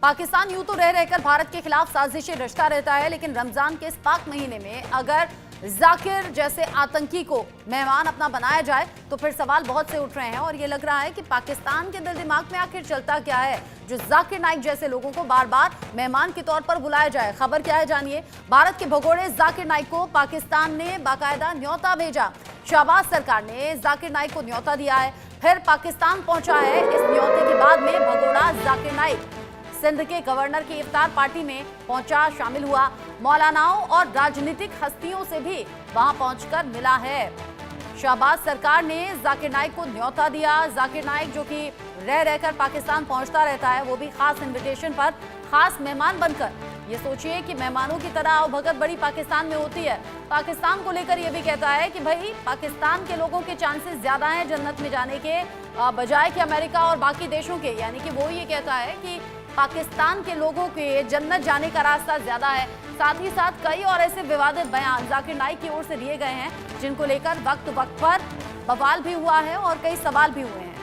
पाकिस्तान यूं तो रह रहकर भारत के खिलाफ साजिशें रचता रहता है, लेकिन रमजान के इस पाक महीने में अगर जाकिर जैसे आतंकी को मेहमान अपना बनाया जाए तो फिर सवाल बहुत से उठ रहे हैं। और ये लग रहा है कि पाकिस्तान के दिल दिमाग में आखिर चलता क्या है जो जाकिर नाइक जैसे लोगों को बार बार मेहमान के तौर पर बुलाया जाए। खबर क्या है जानिए। भारत के भगोड़े जाकिर नाइक को पाकिस्तान ने बाकायदा न्योता भेजा। शहबाज सरकार ने जाकिर नाइक को न्योता दिया है, फिर पाकिस्तान पहुंचा है। इस न्योते के बाद में भगोड़ा जाकिर नाइक सिंध के गवर्नर की इफ्तार पार्टी में पहुंचा, शामिल हुआ। मौलानाओं और राजनीतिक हस्तियों से भी वहां पहुंचकर मिला है। शहबाज सरकार ने जाकिर नाइक को न्योता दिया। जाकिर नाइक जो कि रह रहकर पाकिस्तान पहुंचता रहता है, वो भी खास इनविटेशन पर खास मेहमान बनकर। ये सोचिए कि मेहमानों की तरह आवभगत बड़ी पाकिस्तान में होती है। पाकिस्तान को लेकर ये भी कहता है कि भाई पाकिस्तान के लोगों के चांसेस ज्यादा हैं जन्नत में जाने के बजाय कि अमेरिका और बाकी देशों के। यानी कि वो ये कहता है कि पाकिस्तान के लोगों के जन्नत जाने का रास्ता ज्यादा है। साथ ही साथ कई और ऐसे विवादित बयान जाकिर नाइक की ओर से दिए गए हैं जिनको लेकर वक्त वक्त पर बवाल भी हुआ है और कई सवाल भी हुए हैं।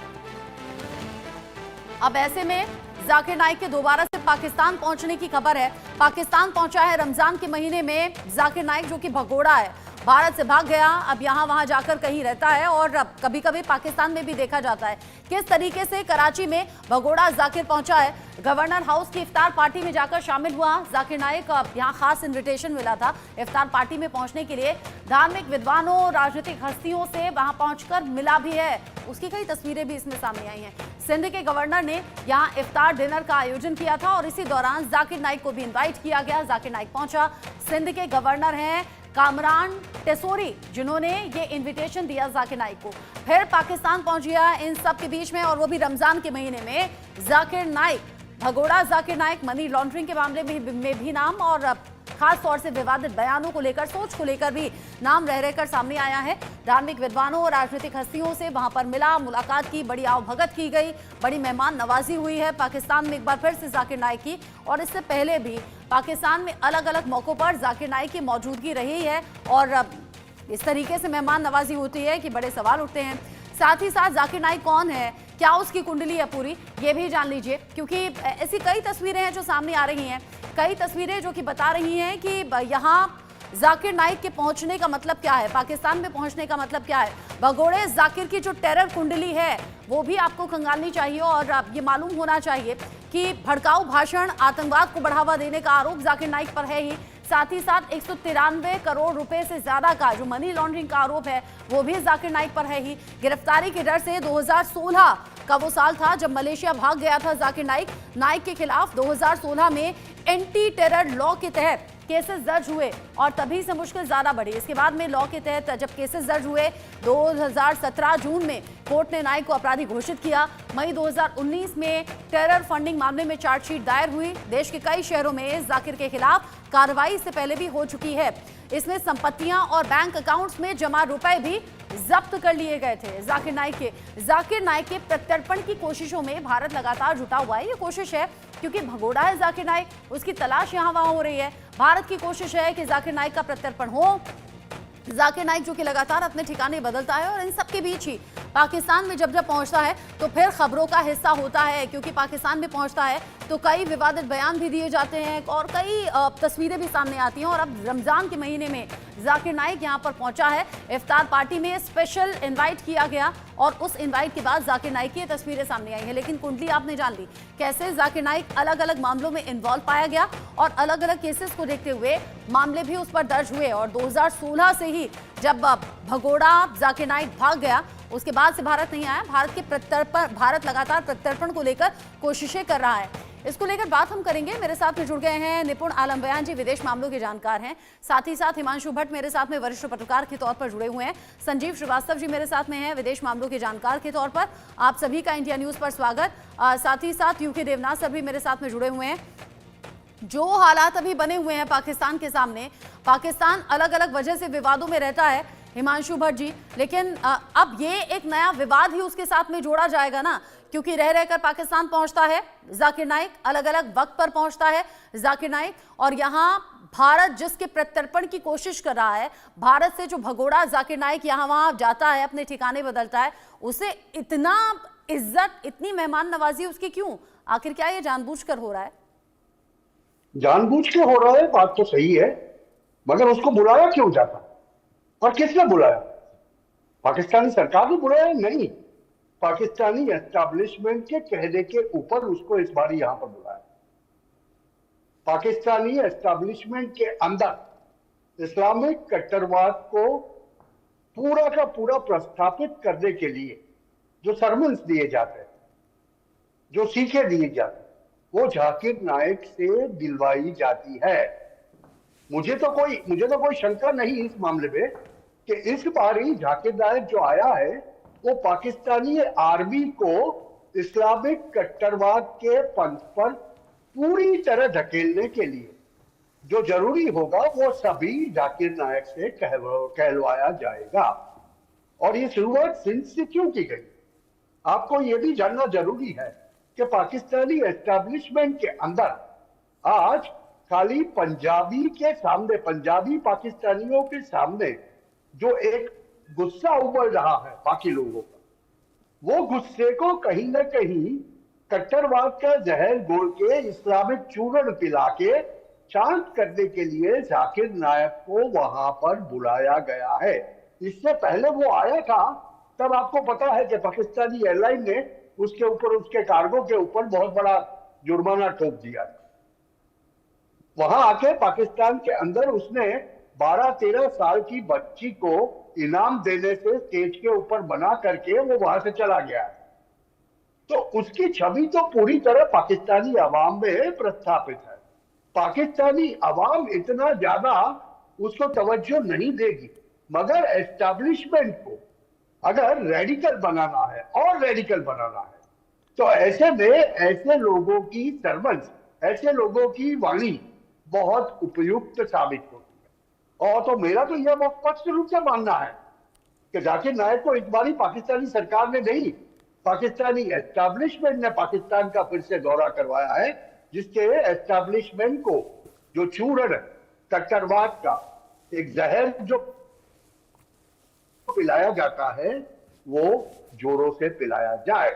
अब ऐसे में जाकिर नाइक के दोबारा से पाकिस्तान पहुंचने की खबर है। पाकिस्तान पहुंचा है रमजान के महीने में जाकिर नाइक, जो कि भगोड़ा है, भारत से भाग गया, अब यहाँ वहां जाकर कहीं रहता है और अब कभी कभी पाकिस्तान में भी देखा जाता है। किस तरीके से कराची में भगोड़ा जाकिर पहुंचा है, गवर्नर हाउस की इफ्तार पार्टी में जाकर शामिल हुआ जाकिर नाइक। यहाँ खास इनविटेशन मिला था इफ्तार पार्टी में पहुंचने के लिए। धार्मिक विद्वानों, राजनीतिक हस्तियों से वहां पहुंचकर मिला भी है। उसकी कई तस्वीरें भी इसमें सामने आई हैं। सिंध के गवर्नर ने यहाँ इफ्तार डिनर का आयोजन किया था और इसी दौरान जाकिर नाइक को भी इन्वाइट किया गया। जाकिर नाइक पहुंचा। सिंध के गवर्नर हैं कामरान टेसोरी, जिन्होंने ये इनविटेशन दिया जाकिर नाइक को। फिर पाकिस्तान पहुंच गया इन सब के बीच में, और वो भी रमजान के महीने में। जाकिर नाइक, भगोड़ा जाकिर नाइक मनी लॉन्ड्रिंग के मामले में भी नाम, और खास तौर से विवादित बयानों को लेकर, सोच को लेकर भी नाम रह रहकर सामने आया है। धार्मिक विद्वानों और राजनीतिक हस्तियों से वहां पर मिला, मुलाकात की, बड़ी आवभगत की गई, बड़ी मेहमान नवाजी हुई है पाकिस्तान में एक बार फिर से जाकिर नाइक की। और इससे पहले भी पाकिस्तान में अलग अलग मौकों पर जाकिर नाइक की मौजूदगी रही है और इस तरीके से मेहमान नवाजी होती है कि बड़े सवाल उठते हैं। साथ ही साथ जाकिर नाइक कौन है, क्या उसकी कुंडली है पूरी, ये भी जान लीजिए, क्योंकि ऐसी कई तस्वीरें हैं जो सामने आ रही हैं। कई तस्वीरें जो कि बता रही हैं कि यहाँ जाकिर नाइक के पहुंचने का मतलब क्या है, पाकिस्तान में पहुंचने का मतलब क्या है। भगोड़े जाकिर की जो टेरर कुंडली है वो भी आपको खंगालनी चाहिए और ये मालूम होना चाहिए कि भड़काऊ भाषण, आतंकवाद को बढ़ावा देने का आरोप जाकिर नाइक पर है ही। साथ ही साथ 193 करोड़ रुपए से ज्यादा का जो मनी लॉन्ड्रिंग का आरोप है वो भी जाकिर नाइक पर है ही। गिरफ्तारी के डर से 2016 का वो साल था जब मलेशिया भाग गया था जाकिर नाइक। नाइक के खिलाफ 2016 में एंटी टेरर लॉ के तहत केसेस दर्ज हुए और तभी से मुश्किल ज्यादा बढ़ी। इसके बाद में लॉ के तहत जब केसेस दर्ज हुए 2017 जून में कोर्ट ने नाइक को अपराधी घोषित किया। मई 2019 में टेरर फंडिंग मामले में चार्जशीट दायर हुई। देश के कई शहरों में जाकिर के खिलाफ कार्रवाई इससे पहले भी हो चुकी है। इसमें संपत्तियां और बैंक अकाउंट्स में जमा रुपए भी जब्त कर लिए गए थे जाकिर नाइक के प्रत्यर्पण की कोशिशों में भारत लगातार जुटा हुआ है। ये कोशिश है क्योंकि भगोड़ा है जाकिर नाइक, उसकी तलाश यहाँ वहां हो रही है। भारत की कोशिश है कि जाकिर नाइक का प्रत्यर्पण हो। जाकिर नाइक जो कि लगातार अपने ठिकाने बदलता है और इन सब के बीच ही पाकिस्तान में जब पहुंचता है तो फिर खबरों का हिस्सा होता है, क्योंकि पाकिस्तान में पहुंचता है तो कई विवादित बयान भी दिए जाते हैं और कई तस्वीरें भी सामने आती हैं। और अब रमजान के महीने में जाकिर नाइक यहां पर पहुंचा है। इफ्तार पार्टी में स्पेशल इनवाइट किया गया और उस इनवाइट के बाद जाकिर नाइक की तस्वीरें सामने आई हैं। लेकिन कुंडली आपने जान ली, कैसे जाकिर नाइक अलग अलग मामलों में इन्वॉल्व पाया गया और अलग अलग केसेस को देखते हुए मामले भी उस पर दर्ज हुए। और 2016 से ही जब भगोड़ा जाकिर नाइक भाग गया उसके बाद से भारत नहीं आया। भारत लगातार प्रत्यर्पण को लेकर कोशिशें कर रहा है। इसको लेकर बात हम करेंगे। मेरे साथ में जुड़ गए हैं निपुण आलम बयान जी, विदेश मामलों के जानकार हैं। साथ ही साथ हिमांशु भट्ट मेरे साथ में वरिष्ठ पत्रकार के तौर पर जुड़े हुए हैं। संजीव श्रीवास्तव जी मेरे साथ में हैं, विदेश मामलों के जानकार के तौर पर। आप सभी का इंडिया न्यूज पर स्वागत। साथ ही साथ यूके देवनाथ सर भी मेरे साथ में जुड़े हुए हैं। जो हालात अभी बने हुए हैं पाकिस्तान के सामने, पाकिस्तान अलग अलग वजह से विवादों में रहता है हिमांशु भट्ट जी, लेकिन अब ये एक नया विवाद ही उसके साथ में जोड़ा जाएगा ना, क्योंकि रह रहकर पाकिस्तान पहुंचता है जाकिर नाइक, अलग अलग वक्त पर पहुंचता है जाकिर नाइक, और यहाँ भारत जिसके प्रत्यर्पण की कोशिश कर रहा है, भारत से जो भगोड़ा जाकिर नाइक यहाँ वहां जाता है, अपने ठिकाने बदलता है, उसे इतना इज्जत, इतनी मेहमान नवाजी उसकी क्यों? आखिर क्या ये जानबूझकर हो रहा है? जानबूझ के हो रहा है, बात तो सही है, मगर उसको बुलाया क्यों जाता और किसने बुलाया? पाकिस्तानी सरकार ने बुलाया? नहीं, पाकिस्तानी एस्टैब्लिशमेंट के कहने के ऊपर उसको इस बार यहां पर बुलाया। पाकिस्तानी एस्टैब्लिशमेंट के अंदर इस्लामिक कट्टरवाद को पूरा का पूरा प्रस्थापित करने के लिए जो सरमन्स दिए जाते हैं, जो सीखे दिए जाते हैं, वो जाकिर नायक से दिलवाई जाती है। मुझे तो कोई शंका नहीं इस मामले में कि इस बार ही जाकिर नायक जो आया है वो पाकिस्तानी आर्मी को इस्लामिक कट्टरवाद के पंथ पर पूरी तरह धकेलने के लिए जो जरूरी होगा वो सभी जाकिर नायक से कहलवाया जाएगा। और ये शुरुआत सिंध से क्यों की गई? आपको ये भी जानना जरूरी है कि पाकिस्तानी एस्टैब्लिशमेंट के अंदर आज खाली पंजाबी के सामने, पंजाबी पाकिस्तानियों के सामने जो एक गुस्सा उबल रहा है बाकी लोगों का, वो गुस्से को कहीं ना कहीं कट्टरवाद का जहर घोल के इस्लामिक चूर्ण पिला के शांत करने के लिए जाकिर नायक को वहां पर बुलाया गया है। इससे पहले वो आया था तब आपको पता है कि पाकिस्तानी एयरलाइन ने उसके ऊपर, उसके कार्गो के ऊपर बहुत बड़ा जुर्माना ठोक दिया। वहां आके पाकिस्तान के अंदर उसने 12-13 साल की बच्ची को इनाम देने से स्टेज के ऊपर बना करके वो वहां से चला गया। तो उसकी छवि तो पूरी तरह पाकिस्तानी अवाम में प्रस्थापित है। पाकिस्तानी अवाम इतना ज्यादा उसको तवज्जो नहीं देगी, मगर एस्टैब्लिशमेंट को अगर रेडिकल बनाना है और रेडिकल बनाना है तो ऐसे में ऐसे लोगों की सरमन्स, ऐसे लोगों की वाणी बहुत उपयुक्त साबित होती है। और तो मेरा तो यह स्पष्ट रूप से मानना है कि जाकिर नायक को इस बारी पाकिस्तानी सरकार ने नहीं, पाकिस्तानी एस्टैब्लिशमेंट ने पाकिस्तान का फिर से दौरा करवाया है, जिसके एस्टैब्लिशमेंट को जो चूर्ण कट्टरवाद का एक जहर जो पिलाया जाता है वो जोरों से पिलाया जाए।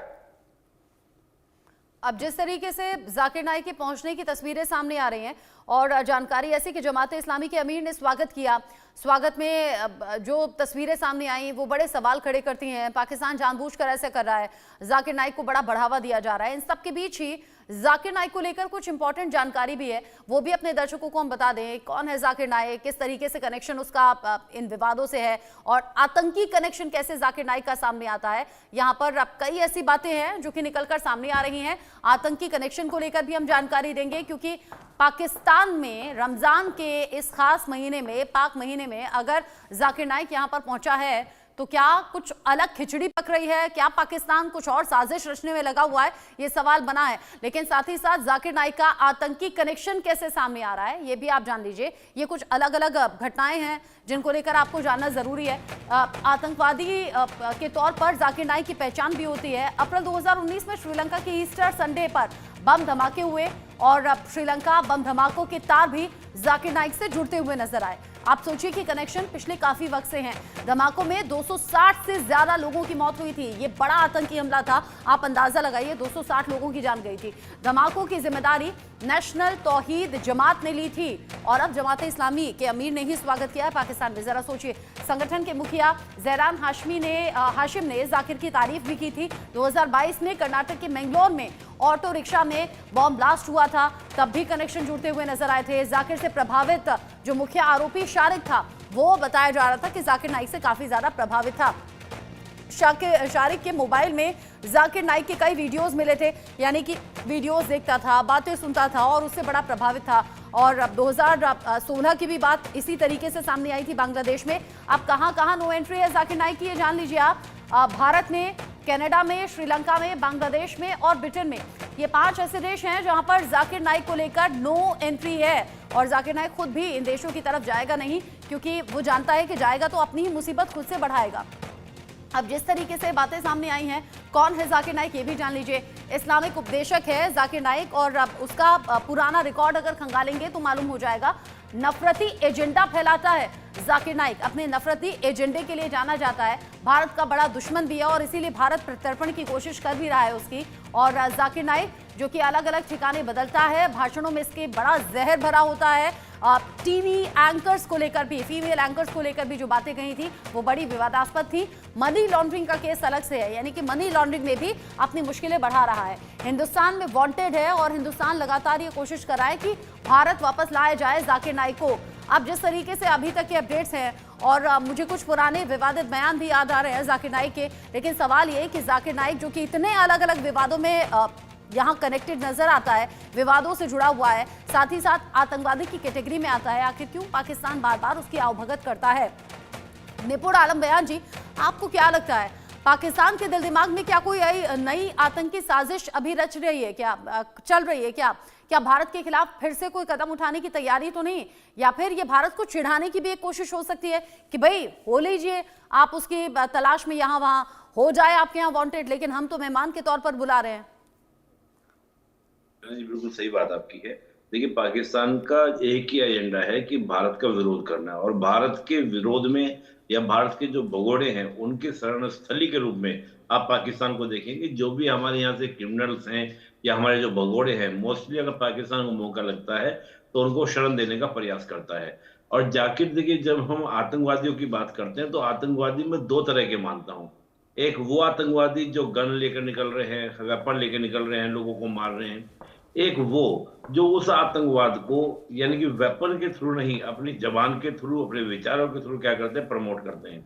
अब जिस तरीके से जाकिर नाइक के पहुंचने की तस्वीरें सामने आ रही हैं और जानकारी ऐसी कि जमात इस्लामी के अमीर ने स्वागत किया, स्वागत में जो तस्वीरें सामने आई वो बड़े सवाल खड़े करती हैं। पाकिस्तान जानबूझकर ऐसे कर रहा है, जाकिर नाइक को बड़ा बढ़ावा दिया जा रहा है। इन सब के बीच ही जाकिर नाइक को लेकर कुछ इंपॉर्टेंट जानकारी भी है, वो भी अपने दर्शकों को हम बता दें। कौन है जाकिर नाइक, किस तरीके से कनेक्शन उसका इन विवादों से है और आतंकी कनेक्शन कैसे जाकिर नाइक का सामने आता है। यहाँ पर अब कई ऐसी बातें हैं जो कि निकलकर सामने आ रही हैं। आतंकी कनेक्शन को लेकर भी हम जानकारी देंगे, क्योंकि पाकिस्तान में रमजान के इस खास महीने में, पाक महीने में अगर जाकिर नाइक यहाँ पर पहुंचा है तो क्या कुछ अलग खिचड़ी पक रही है? क्या पाकिस्तान कुछ और साजिश रचने में लगा हुआ है? ये सवाल बना है। लेकिन साथ ही साथ जाकिर नाइक का आतंकी कनेक्शन कैसे सामने आ रहा है ये भी आप जान लीजिए। ये कुछ अलग अलग घटनाएं हैं जिनको लेकर आपको जानना जरूरी है। आतंकवादी के तौर पर जाकिर नाइक की पहचान भी होती है। अप्रैल 2019 में श्रीलंका की ईस्टर संडे पर बम धमाके हुए और श्रीलंका बम धमाकों के तार भी जाकिर नाइक से जुड़ते हुए नजर आए। आप सोचिए कि कनेक्शन पिछले काफी वक्त से हैं। धमाकों में 260 से ज्यादा लोगों की मौत हुई थी। ये बड़ा आतंकी हमला था, आप अंदाजा लगाइए, 260 लोगों की जान गई थी। धमाकों की जिम्मेदारी नेशनल तौहीद जमात ने ली थी और अब जमात इस्लामी के अमीर ने ही स्वागत किया है पाकिस्तान में। जरा सोचिए, संगठन के मुखिया जैरान हाशिम ने जाकिर की तारीफ भी की थी। 2022 में कर्नाटक के मैंगलोर में ऑटो रिक्शा में बॉम्ब ब्लास्ट हुआ था, तब भी कनेक्शन जुड़ते हुए नजर आए थे। जाकिर से प्रभावित जो मुख्य आरोपी शारिक था वो बताया जा रहा था कि जाकिर नाइक से काफी ज्यादा प्रभावित था। शारिक के मोबाइल में जाकिर नाइक के कई वीडियोस मिले थे, यानी कि वीडियोस देखता था, बातें सुनता था और उससे बड़ा प्रभावित था। और अब 2016 की भी बात इसी तरीके से सामने आई थी बांग्लादेश में। अब कहां कहां नो एंट्री है जाकिर नाइक की, ये जान लीजिए आप। भारत में, कनाडा में, श्रीलंका में, बांग्लादेश में और ब्रिटेन में, ये 5 ऐसे देश हैं जहां पर जाकिर नाइक को लेकर नो एंट्री है। और जाकिर नाइक खुद भी इन देशों की तरफ जाएगा नहीं, क्योंकि वो जानता है कि जाएगा तो अपनी ही मुसीबत खुद से बढ़ाएगा। अब जिस तरीके से बातें सामने आई हैं, कौन है जाकिर नाइक ये भी जान लीजिए। इस्लामिक उपदेशक है जाकिर नाइक और अब उसका पुराना रिकॉर्ड अगर खंगालेंगे तो मालूम हो जाएगा। नफरती एजेंडा फैलाता है जाकिर नाइक, अपने नफरती एजेंडे के लिए जाना जाता है। भारत का बड़ा दुश्मन भी है और इसीलिए भारत प्रत्यर्पण की कोशिश कर भी रहा है उसकी। और जाकिर नाइक जो कि अलग अलग ठिकाने बदलता है। भाषणों में इसके बड़ा जहर भरा होता है। टीवी एंकर्स को लेकर भी, फीमेल एंकर्स को लेकर भी जो बातें कही थी वो बड़ी विवादास्पद थी। मनी लॉन्ड्रिंग का केस अलग से है, यानी कि मनी लॉन्ड्रिंग में भी अपनी मुश्किलें बढ़ा रहा है। हिंदुस्तान में वांटेड है और हिंदुस्तान लगातार ये कोशिश कर रहा है कि भारत वापस लाया जाए जाकिर नाइक को। अब जिस तरीके से अभी तक के अपडेट्स हैं और मुझे कुछ पुराने विवादित बयान भी याद आ रहे हैं जाकिर नाइक के, लेकिन सवाल ये है कि जाकिर नाइक जो कि इतने अलग अलग विवादों में यहाँ कनेक्टेड नजर आता है, विवादों से जुड़ा हुआ है, साथ ही साथ आतंकवादी की कैटेगरी में आता है, आखिर क्यों पाकिस्तान बार बार उसकी आवभगत करता है? निपुण आलम बयान जी, आपको क्या लगता है, पाकिस्तान के दिल दिमाग में क्या कोई नई आतंकी साजिश अभी रच रही है, क्या चल रही है? क्या भारत के खिलाफ फिर से कोई कदम उठाने की तैयारी तो नहीं, या फिर ये भारत को चिढ़ाने की भी एक कोशिश हो सकती है कि भाई हो लीजिए, आप उसकी तलाश में यहाँ वहां हो जाए आपके यहाँ वांटेड, लेकिन हम तो मेहमान के तौर पर बुला रहे हैं। जी बिल्कुल सही बात आपकी है। देखिए, पाकिस्तान का एक ही एजेंडा है कि भारत का विरोध करना है, और भारत के विरोध में या भारत के जो भगोड़े हैं उनके शरण स्थली के रूप में आप पाकिस्तान को देखेंगे। जो भी हमारे यहाँ से क्रिमिनल्स हैं या हमारे जो भगोड़े हैं, मोस्टली अगर पाकिस्तान को मौका लगता है तो उनको शरण देने का प्रयास करता है। और जाकिर, देखिए, जब हम आतंकवादियों की बात करते हैं तो आतंकवादी में दो तरह के मानता हूँ। एक वो आतंकवादी जो गन लेकर निकल रहे हैं, वेपन लेकर निकल रहे हैं, लोगों को मार रहे हैं। एक वो जो उस आतंकवाद को यानी कि वेपन के थ्रू नहीं, अपनी जबान के थ्रू, अपने विचारों के थ्रू क्या करते हैं, प्रमोट करते हैं।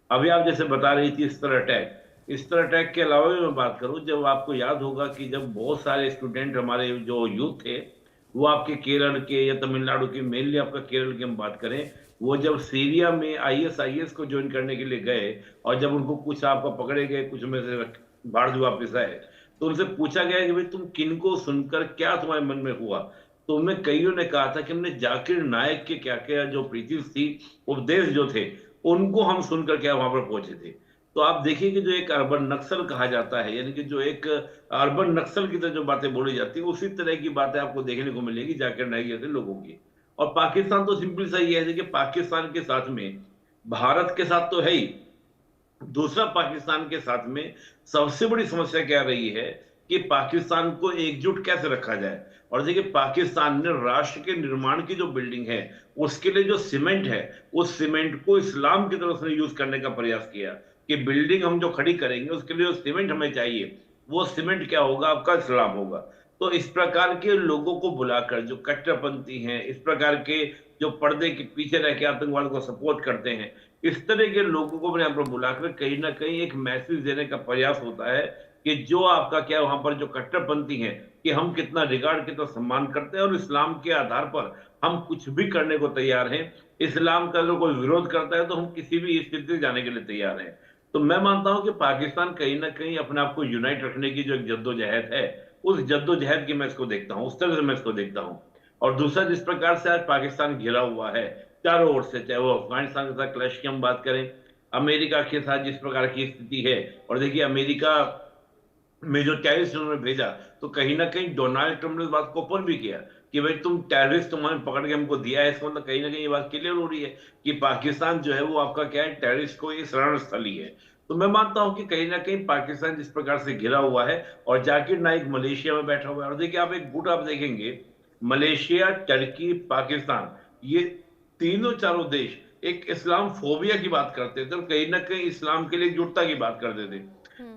अभी आप जैसे बता रही थी इस तरह अटैक के अलावा भी मैं बात करूं, जब आपको याद होगा कि जब बहुत सारे स्टूडेंट हमारे जो यूथ थे वो आपके केरल के या तमिलनाडु के, मेनली आपका केरल की हम बात करें, वो जब सीरिया में ISIS को ज्वाइन करने के लिए गए और जब उनको कुछ आपका पकड़े गए, कुछ में से बाहर जो वापिस आए, तो उनसे पूछा गया कि भाई तुम किनको सुनकर, क्या तुम्हारे मन में हुआ? तो उनमें कईयों ने कहा था कि हमने जाकिर नाइक के क्या क्या जो प्रीति थी, उपदेश जो थे, उनको हम सुनकर क्या वहां पर पहुंचे थे। तो आप देखिए कि जो एक अर्बन नक्सल कहा जाता है, यानी कि जो एक अर्बन नक्सल की तरह जो बातें बोली जाती है, उसी तरह की बातें आपको देखने को मिलेगी जाकिर नाइक जैसे लोगों की। और पाकिस्तान तो सिंपल सा ही है कि पाकिस्तान के साथ में, भारत के साथ तो है ही, दूसरा पाकिस्तान के साथ में सबसे बड़ी समस्या क्या रही है कि पाकिस्तान को एकजुट कैसे रखा जाए। और देखिए, पाकिस्तान ने राष्ट्र के निर्माण की जो बिल्डिंग है उसके लिए जो सीमेंट है, उस सीमेंट को इस्लाम की तरफ से यूज करने का प्रयास किया कि बिल्डिंग हम जो खड़ी करेंगे उसके लिए जो सीमेंट हमें चाहिए, वो सीमेंट क्या होगा, आपका इस्लाम होगा। तो इस प्रकार के लोगों को बुलाकर, जो कट्टरपंथी हैं, इस प्रकार के जो पर्दे के पीछे रह के आतंकवाद को सपोर्ट करते हैं, इस तरह के लोगों को यहाँ पर बुलाकर कहीं ना कहीं एक मैसेज देने का प्रयास होता है कि जो आपका क्या वहां पर जो कट्टरपंथी हैं, कि हम कितना रिगार्ड, कितना सम्मान करते हैं और इस्लाम के आधार पर हम कुछ भी करने को तैयार हैं। इस्लाम का अगर कोई विरोध करता है तो हम किसी भी स्थिति से जाने के लिए तैयार हैं। तो मैं मानता हूं कि पाकिस्तान कहीं ना कहीं अपने आप को यूनाइट रखने की जो एक जद्दोजहद है, उस जद्दोजहद की मैं इसको देखता हूं, उस तरह से मैं इसको देखता हूं। और दूसरा, जिस प्रकार से आज पाकिस्तान घिरा हुआ है चारों ओर से, चाहे वो अफगानिस्तान के साथ क्लैश की हम बात करें, अमेरिका के साथ जिस प्रकार की स्थिति है, और देखिए अमेरिका में जो टेररिस्ट उन्होंने भेजा, तो कहीं ना कहीं डोनाल्ड ट्रंप ने इस बात को ओपन भी किया कि भाई तुम टेररिस्ट तुम्हारे पकड़ के हमको दिया है। इसका मतलब कहीं ना कहीं ये बात क्लियर हो रही है कि पाकिस्तान जो है वो आपका क्या है, टेररिस्ट को ये शरण स्थली है। तो मैं मानता हूं कि कहीं ना कहीं पाकिस्तान जिस प्रकार से घिरा हुआ है, और जाकिर नाइक मलेशिया में बैठा हुआ है, और देखिए आप एक गुट आप देखेंगे, मलेशिया, टर्की, पाकिस्तान, ये तीनों चारों देश एक इस्लाम फोबिया की बात करते थे और कहीं ना कहीं इस्लाम के लिए एकजुटता की बात करते थे।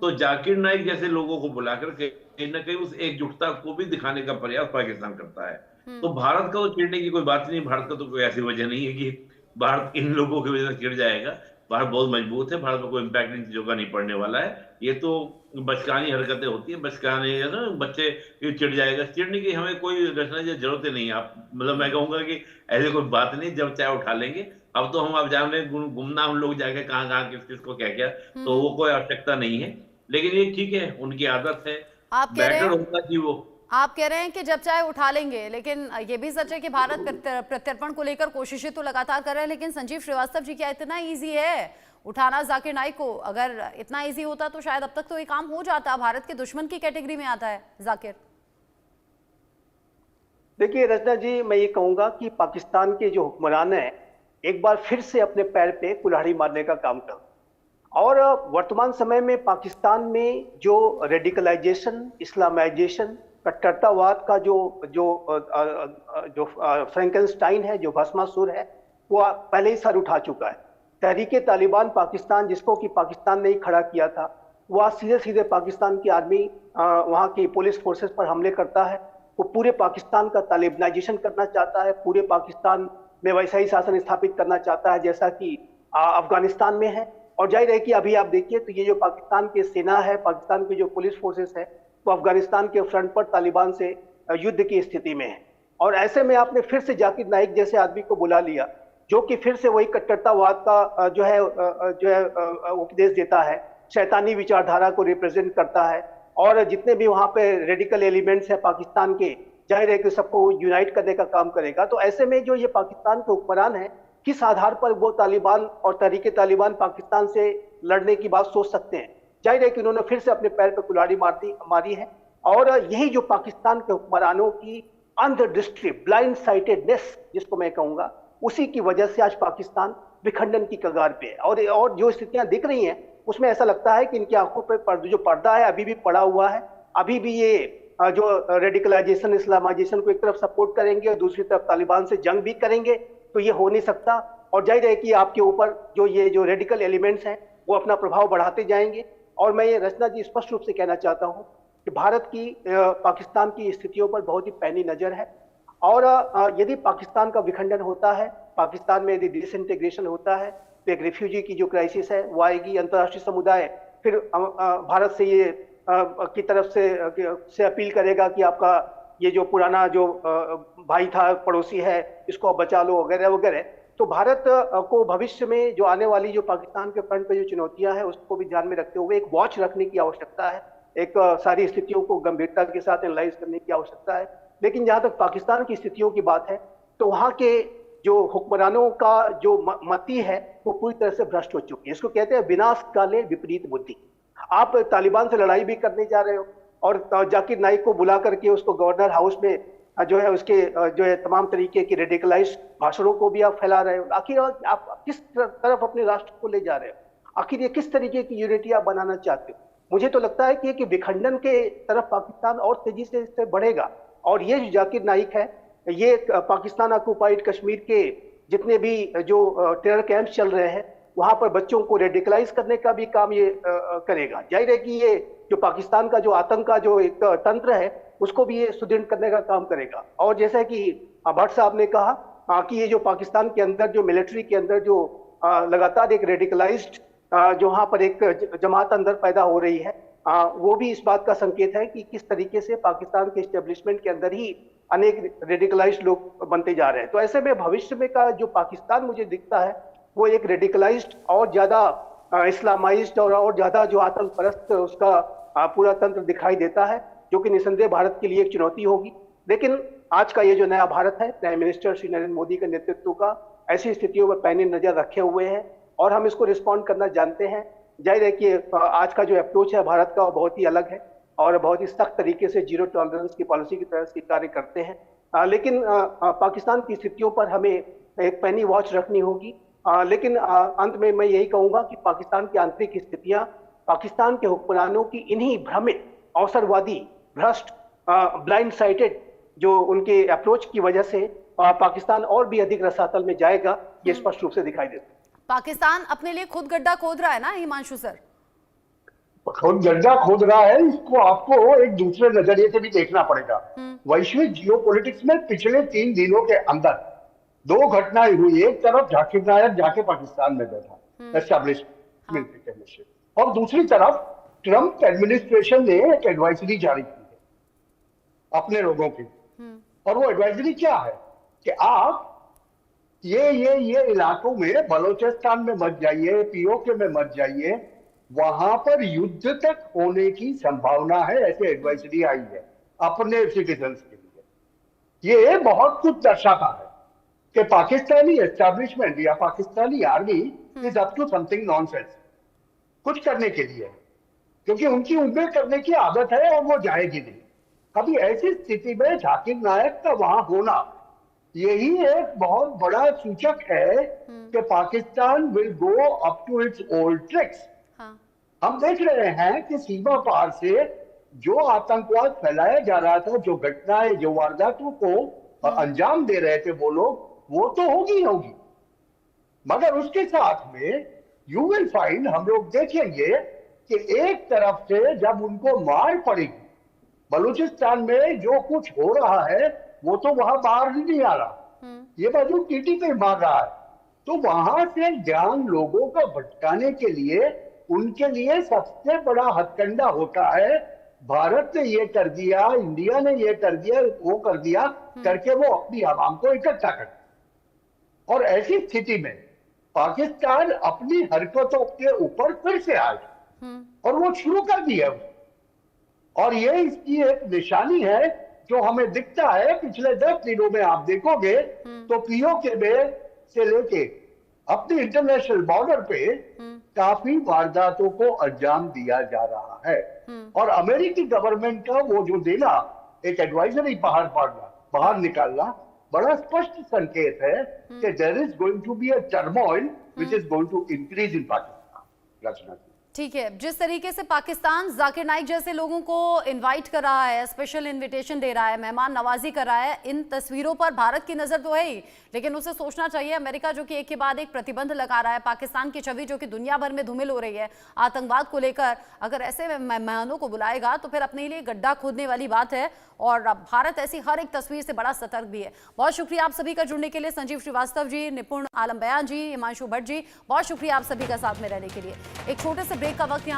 तो जाकिर नाइक जैसे लोगों को बुलाकर कहीं ना कहीं उस एकजुटता को भी दिखाने का प्रयास पाकिस्तान करता है। तो भारत का तो चिढ़ने की कोई बात नहीं, भारत का तो कोई ऐसी वजह नहीं है कि भारत इन लोगों की वजह से चिढ़ जाएगा। भारत बहुत मजबूत है, भारत में कोई इम्पैक्ट इन चीजों का नहीं पड़ने वाला है। ये तो बचकानी हरकतें होती है, बचकाने ना बच्चे चिढ़ जाएगा, चिढ़ने की हमें कोई रचना की जरूरत नहीं है। आप मतलब मैं कहूंगा कि ऐसी कोई बात नहीं, जब चाहे उठा लेंगे। अब तो हम आप जान रहे गुमना हम लोग जाके कहाँ कहाँ किस किस को क्या क्या, तो वो कोई आवश्यकता नहीं है। लेकिन ये ठीक है, उनकी आदत है, बेटर होगा कि वो। आप कह रहे हैं कि जब चाहे उठा लेंगे, लेकिन ये भी सच है कि भारत प्रत्यर्पण को लेकर कोशिशें तो लगातार कर रहे हैं। लेकिन संजीव श्रीवास्तव जी, क्या इतना इजी है उठाना जाकिर नाइक को? अगर इतना इजी होता तो शायद अब तक तो ये काम हो जाता। भारत के दुश्मन की कैटेगरी में आता है जाकिर। देखिए रचना जी, मैं ये कहूंगा कि पाकिस्तान के जो हुक्मरान है, एक बार फिर से अपने पैर पे कुल्हाड़ी मारने का काम कर। और वर्तमान समय में पाकिस्तान में जो रेडिकलाइजेशन, इस्लामाइजेशन कट्टरतावाद का जो फ्रैंकेनस्टाइन है, जो भस्मासुर है, वो पहले ही सर उठा चुका है। तहरीके तालिबान पाकिस्तान, जिसको कि पाकिस्तान ने ही खड़ा किया था, वो आज सीधे सीधे पाकिस्तान की आर्मी, वहाँ की पुलिस फोर्सेस पर हमले करता है। वो पूरे पाकिस्तान का तालिबानाइजेशन करना चाहता है, पूरे पाकिस्तान में वैसा ही शासन स्थापित करना चाहता है जैसा कि अफगानिस्तान में है। और जाहिर है कि अभी आप देखिए तो ये जो पाकिस्तान की सेना है, पाकिस्तान की जो पुलिस फोर्सेस है, वो अफगानिस्तान के फ्रंट पर तालिबान से युद्ध की स्थिति में है। और ऐसे में आपने फिर से जाकिर नाइक जैसे आदमी को बुला लिया, जो कि फिर से वही कट्टरतावाद का जो है उपदेश देता है, शैतानी विचारधारा को रिप्रेजेंट करता है। और जितने भी वहां पे रेडिकल एलिमेंट्स है पाकिस्तान के, जाहिर है कि सबको यूनाइट करने का काम करेगा। तो ऐसे में जो ये पाकिस्तान के हुक्मरान है, किस आधार पर वो तालिबान और तहरीके तालिबान पाकिस्तान से लड़ने की बात सोच सकते हैं? जाहिर है कि उन्होंने फिर से अपने पैर पर कुल्हाड़ी मारी है। और यही जो पाकिस्तान के हुक्मरानों की अंधदृष्टि, ब्लाइंड साइटेडनेस जिसको मैं कहूंगा, उसी की वजह से आज पाकिस्तान विखंडन की कगार पे है। और जो स्थितियां दिख रही हैं उसमें ऐसा लगता है कि इनकी आंखों पर जो पर्दा है अभी भी पड़ा हुआ है। अभी भी ये जो रेडिकलाइजेशन, इस्लामाइजेशन को एक तरफ सपोर्ट करेंगे और दूसरी तरफ तालिबान से जंग भी करेंगे, तो ये हो नहीं सकता। और जाहिर है कि आपके ऊपर जो रेडिकल एलिमेंट्स हैं वो अपना प्रभाव बढ़ाते जाएंगे। और मैं ये रचना जी स्पष्ट रूप से कहना चाहता हूँ कि भारत की पाकिस्तान की स्थितियों पर बहुत ही पैनी नजर है। और यदि पाकिस्तान का विखंडन होता है, पाकिस्तान में यदि डिसइंटीग्रेशन होता है, तो एक रिफ्यूजी की जो क्राइसिस है वो आएगी। अंतर्राष्ट्रीय समुदाय फिर भारत से ये की तरफ से अपील करेगा कि आपका ये जो पुराना जो भाई था, पड़ोसी है, इसको आप बचा लो वगैरह वगैरह। तो भारत को भविष्य में जो आने वाली जो पाकिस्तान के फ्रंट पे जो चुनौतियां हैं उसको भी ध्यान में रखते हुए एक वॉच रखने की आवश्यकता है, एक सारी स्थितियों को गंभीरता के साथ एनालाइज करने की आवश्यकता है। लेकिन जहां तक पाकिस्तान की स्थितियों की बात है, तो वहां के जो हुक्मरानों का जो मति है वो पूरी तरह से भ्रष्ट हो चुकी है। इसको कहते हैं विनाश काले विपरीत बुद्धि। आप तालिबान से लड़ाई भी करने जा रहे हो और जाकिर नाइक को बुला करके उसको गवर्नर हाउस में जो है उसके जो है तमाम तरीके की रेडिकलाइज्ड भाषणों को भी आप फैला रहे हो। आखिर आप किस तरफ अपने राष्ट्र को ले जा रहे हो? आखिर ये किस तरीके की यूनिटी आप बनाना चाहते हो? मुझे तो लगता है कि विखंडन के तरफ पाकिस्तान और तेजी से इससे बढ़ेगा। और ये जो जाकिर नाइक है, ये पाकिस्तान ऑक्युपाइड कश्मीर के जितने भी जो टेरर कैंप चल रहे हैं वहां पर बच्चों को रेडिकलाइज करने का भी काम ये करेगा। जाहिर है कि ये जो पाकिस्तान का जो आतंक का जो एक तंत्र है उसको भी ये सुदृढ़ करने का काम करेगा। और जैसा कि भट्ट साहब ने कहा कि ये जो पाकिस्तान के अंदर जो मिलिट्री के अंदर जो लगातार एक रेडिकलाइज्ड जो वहां पर एक जमात अंदर पैदा हो रही है, वो भी इस बात का संकेत है कि किस तरीके से पाकिस्तान के एस्टेब्लिशमेंट के अंदर ही अनेक रेडिकलाइज्ड लोग बनते जा रहे हैं। तो ऐसे में भविष्य में का जो पाकिस्तान मुझे दिखता है वो एक रेडिकलाइज्ड और ज्यादा इस्लामाइज्ड और ज्यादा जो आतंक परस्त उसका पूरा तंत्र दिखाई देता है, जो कि निसंदेह भारत के लिए एक चुनौती होगी। लेकिन आज का ये जो नया भारत है, प्राइम मिनिस्टर श्री नरेंद्र मोदी के नेतृत्व का ऐसी स्थितियों में पैनी नजर रखे हुए हैं और हम इसको रिस्पॉन्ड करना जानते हैं। जाहिर है कि आज का जो अप्रोच है भारत का वो बहुत ही अलग है और बहुत ही सख्त तरीके से जीरो टॉलरेंस की पॉलिसी की तरह से कार्य करते हैं। लेकिन पाकिस्तान की स्थितियों पर हमें एक पैनी वॉच रखनी होगी। लेकिन अंत में मैं यही कहूंगा कि पाकिस्तान की आंतरिक स्थितियां पाकिस्तान के हुक्मरानों की इन्हीं भ्रमित, अवसरवादी, भ्रष्ट, ब्लाइंड साइटेड जो उनके अप्रोच की वजह से पाकिस्तान और भी अधिक रसातल में जाएगा, ये स्पष्ट रूप से दिखाई देता है। पाकिस्तान अपने लिए खुद गड्ढा खोद रहा है ना हिमांशु सर? खुद गड्ढा खोद रहा है। इसको आपको एक दूसरे नजरिए से भी देखना पड़ेगा। वैश्विक जियोपॉलिटिक्स में पिछले 3 दिनों के अंदर 2 घटनाएं हुई। एक तरफ जाकिर नायक जाके पाकिस्तान में बैठा एस्टैब्लिशमेंट के मिशन, और दूसरी तरफ ट्रंप एडमिनिस्ट्रेशन ने एक एडवाइजरी जारी की है अपने लोगों की। और वो एडवाइजरी क्या है कि आप ये इलाकों में, बलोचिस्तान में मत जाइए, पीओके में मत जाइए, वहां पर युद्ध तक होने की संभावना है, ऐसे एडवाइजरी आई है अपने सिटीजन्स के लिए। ये बहुत कुछ दर्शाता है कि पाकिस्तानी एस्टैब्लिशमेंट या Pakistani army is up to something nonsense, कुछ करने के लिए, क्योंकि उनकी उम्मीद करने की आदत है और वो जाएगी नहीं। अभी ऐसी स्थिति में जाकिर नायक का वहां होना यही एक बहुत बड़ा सूचक है कि Pakistan will go up to its old tricks. हम देख रहे हैं कि सीमा पार से जो आतंकवाद फैलाया जा रहा था, जो घटनाएं, जो वारदातों को अंजाम दे रहे थे वो लोग, वो तो होगी होगी, मगर उसके साथ में यू विल फाइंड, हम लोग देखेंगे कि एक तरफ से जब उनको मार पड़ेगी, बलूचिस्तान में जो कुछ हो रहा है वो तो वहां बाहर ही नहीं आ रहा, ये बाजू टीटी पे मार रहा है, तो वहां से ध्यान लोगों का भटकाने के लिए उनके लिए सबसे बड़ा हथकंडा होता है भारत ने ये कर दिया, इंडिया ने ये कर दिया, वो कर दिया करके वो अपनी आवाम को इकट्ठा कर। और ऐसी स्थिति में पाकिस्तान अपनी हरकतों के ऊपर फिर से आए और वो शुरू कर दिया, और ये इसकी एक निशानी है जो हमें दिखता है पिछले 10 दिनों में। आप देखोगे तो पीओके में से लेके अपनी इंटरनेशनल बॉर्डर पे काफी वारदातों को अंजाम दिया जा रहा है, और अमेरिकी गवर्नमेंट का वो जो देना, एक एडवाइजरी बाहर निकालना बड़ा स्पष्ट संकेत है कि there is going to be a turmoil which is going to increase in Pakistan. Rachna, ठीक है, जिस तरीके से पाकिस्तान जाकिर नाइक जैसे लोगों को इनवाइट कर रहा है, स्पेशल इनविटेशन दे रहा है, मेहमान नवाजी कर रहा है, इन तस्वीरों पर भारत की नजर तो है ही, लेकिन उसे सोचना चाहिए अमेरिका जो कि एक के बाद एक प्रतिबंध लगा रहा है, पाकिस्तान की छवि जो कि दुनिया भर में धूमिल हो रही है आतंकवाद को लेकर, अगर ऐसे मेहमानों को बुलाएगा तो फिर अपने लिए गड्ढा खोदने वाली बात है, और भारत ऐसी हर एक तस्वीर से बड़ा सतर्क भी है। बहुत शुक्रिया आप सभी का जुड़ने के लिए, संजीव श्रीवास्तव जी, निपुण आलम बयान जी, हिमांशु भट्ट जी, बहुत शुक्रिया आप सभी का साथ में रहने के लिए। एक छोटे से ब्रेक का वक्त यहाँ